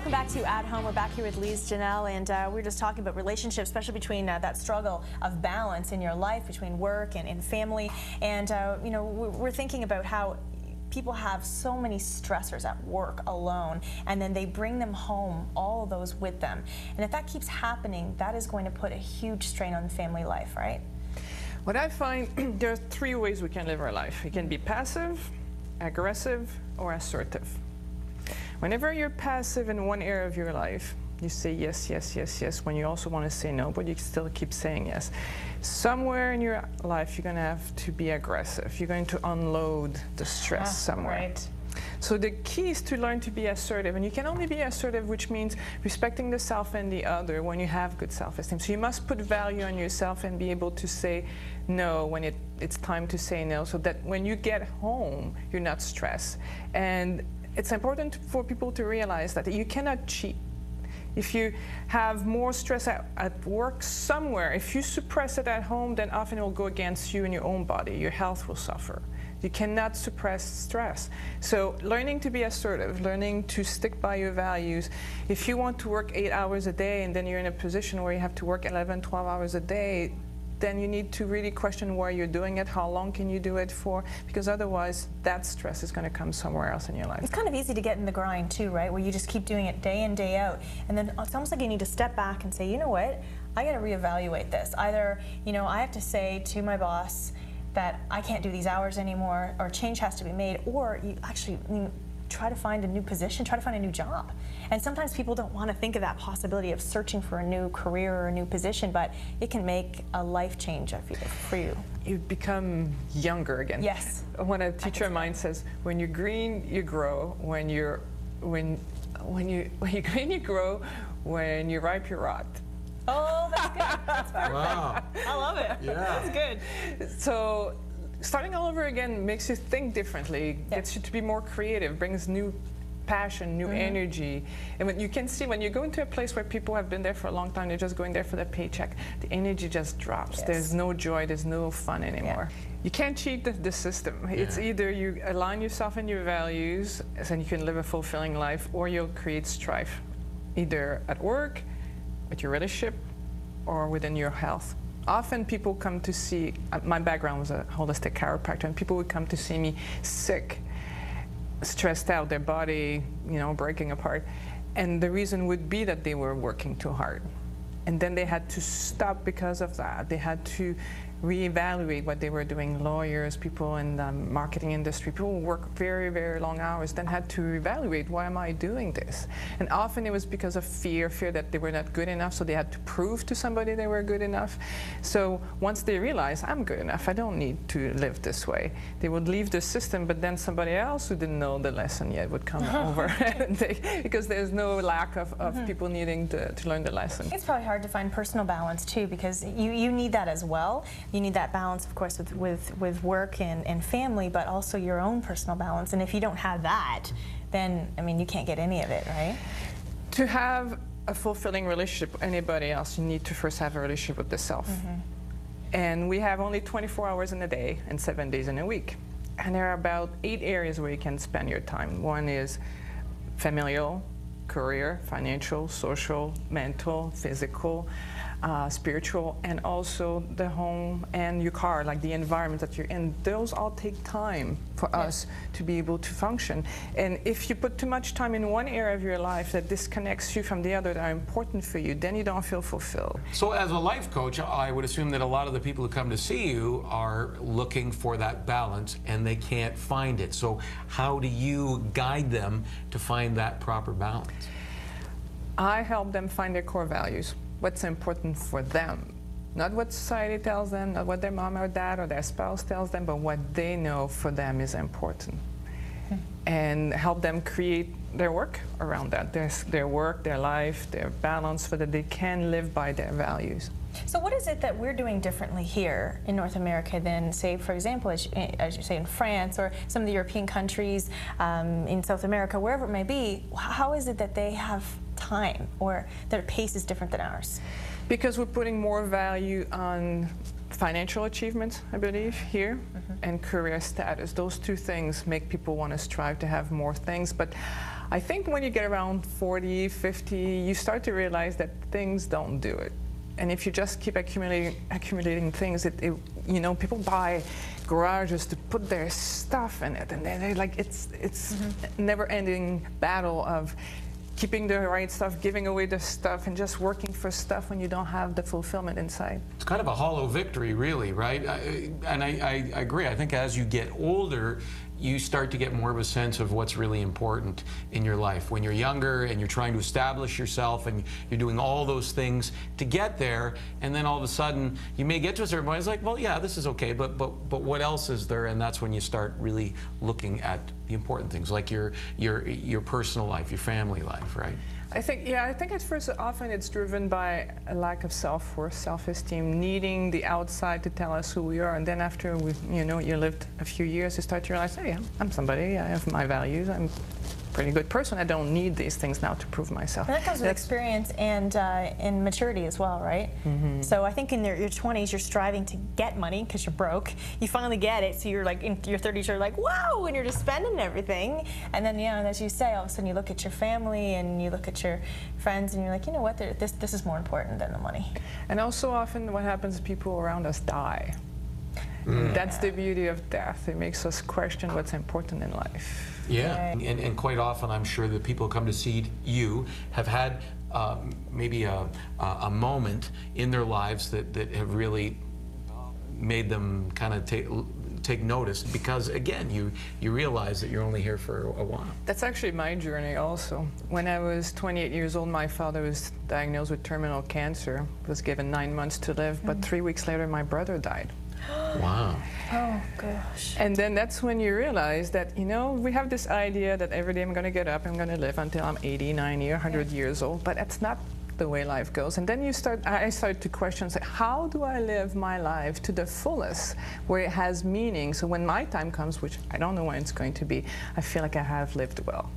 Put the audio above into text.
Welcome back to At Home. We're back here with Lise, Janelle, and we're just talking about relationships, especially between that struggle of balance in your life between work and family. And you know, we're thinking about how people have so many stressors at work alone, and then they bring them home, all of those with them. And if that keeps happening, that is going to put a huge strain on the family life, right? What I find, there are three ways we can live our life. It can be passive, aggressive, or assertive. Whenever you're passive in one area of your life, you say yes, yes, yes, yes, when you also want to say no, but you still keep saying yes. Somewhere in your life, you're going to have to be aggressive. You're going to unload the stress somewhere. Right. So the key is to learn to be assertive, and you can only be assertive, which means respecting the self and the other when you have good self-esteem. So you must put value on yourself and be able to say no when it's time to say no, so that when you get home, you're not stressed. And it's important for people to realize that you cannot cheat. If you have more stress at work somewhere, if you suppress it at home, then often it will go against you and your own body. Your health will suffer. You cannot suppress stress. So learning to be assertive, learning to stick by your values. If you want to work 8 hours a day and then you're in a position where you have to work 11, 12 hours a day, then you need to really question why you're doing it, how long can you do it for, because otherwise that stress is going to come somewhere else in your life. It's kind of easy to get in the grind too, right, where you just keep doing it day in, day out, and then it's almost like you need to step back and say, you know what, I got to reevaluate this. Either, you know, I have to say to my boss that I can't do these hours anymore, or change has to be made, or you actually try to find a new position, try to find a new job. And sometimes people don't want to think of that possibility of searching for a new career or a new position, but it can make a life change for you. You become younger again. Yes. When a teacher of mine says, when you're green, you grow. When you're green, you grow. When you're ripe, you rot. Oh, that's good. That's perfect. Wow. I love it. Yeah. That's good. So starting all over again makes you think differently, gets you to be more creative, brings new passion, new energy. And when you can see when you go into a place where people have been there for a long time, they're just going there for the paycheck, the energy just drops. Yes. There's no joy, there's no fun anymore. You can't cheat the system. It's either you align yourself and your values, and you can live a fulfilling life, or you'll create strife, either at work, with your relationship, or within your health. Often people come to see, my background was a holistic chiropractor, and people would come to see me sick, stressed out, their body, you know, breaking apart. And the reason would be that they were working too hard. And then they had to stop because of that. They had to reevaluate what they were doing. Lawyers, people in the marketing industry, people who work very, very long hours, then had to reevaluate, why am I doing this? And often it was because of fear that they were not good enough, so they had to prove to somebody they were good enough. So once they realized, I'm good enough, I don't need to live this way, they would leave the system, but then somebody else who didn't know the lesson yet would come over, and because there's no lack of people needing to learn the lesson. It's probably hard to find personal balance too, because you need that as well. You need that balance, of course, with work and family, but also your own personal balance. And if you don't have that, then, I mean, you can't get any of it, right? To have a fulfilling relationship with anybody else, you need to first have a relationship with the self. And we have only 24 hours in a day and 7 days in a week. And there are about 8 areas where you can spend your time. One is familial, career, financial, social, mental, physical, spiritual, and also the home and your car, like the environment that you're in. Those all take time for us to be able to function. And if you put too much time in one area of your life that disconnects you from the other that are important for you, then you don't feel fulfilled. So as a life coach, I would assume that a lot of the people who come to see you are looking for that balance and they can't find it. So how do you guide them to find that proper balance? I help them find their core values. What's important for them. Not what society tells them, not what their mom or dad or their spouse tells them, but what they know for them is important. And help them create their work around that, their work, their life, their balance, so that they can live by their values. So what is it that we're doing differently here in North America than, say, for example, as you say, in France or some of the European countries, in South America, wherever it may be? How is it that they have time, or their pace is different than ours? Because we're putting more value on financial achievements, I believe, here, and career status. Those two things make people want to strive to have more things. But I think when you get around 40, 50, you start to realize that things don't do it. And if you just keep accumulating things, you know, people buy garages to put their stuff in it, and they're like, it's a never-ending battle of keeping the right stuff, giving away the stuff, and just working for stuff when you don't have the fulfillment inside. It's kind of a hollow victory, really, right? And I agree. I think as you get older, you start to get more of a sense of what's really important in your life. When you're younger and you're trying to establish yourself and you're doing all those things to get there, and then all of a sudden you may get to a certain point, it's like, well, yeah, this is okay, but what else is there? And that's when you start really looking at the important things, like your personal life, your family life, right? I think at first often it's driven by a lack of self-worth, self-esteem, needing the outside to tell us who we are, and then after you lived a few years, you start to realize, hey, I'm somebody, I have my values, I'm a pretty good person, I don't need these things now to prove myself. And that comes with experience and maturity as well, right? So I think in your 20s, you're striving to get money because you're broke. You finally get it, so you're like, in your 30s, you're like, wow, and you're just spending everything. And then, and as you say, all of a sudden you look at your family and you look at your friends and you're like, you know what, this is more important than the money. And also often what happens is people around us die. That's the beauty of death. It makes us question what's important in life. Yeah, and quite often I'm sure that people who come to see you have had maybe a moment in their lives that have really made them kind of take notice, because again, you realize that you're only here for a while. That's actually my journey also. When I was 28 years old, my father was diagnosed with terminal cancer, was given 9 months to live, but 3 weeks later my brother died. Wow. Oh, gosh. And then that's when you realize that, we have this idea that every day I'm going to get up, I'm going to live until I'm 80, 90, 100 years old, but that's not the way life goes. And then I started to question, say, how do I live my life to the fullest, where it has meaning? So when my time comes, which I don't know when it's going to be, I feel like I have lived well.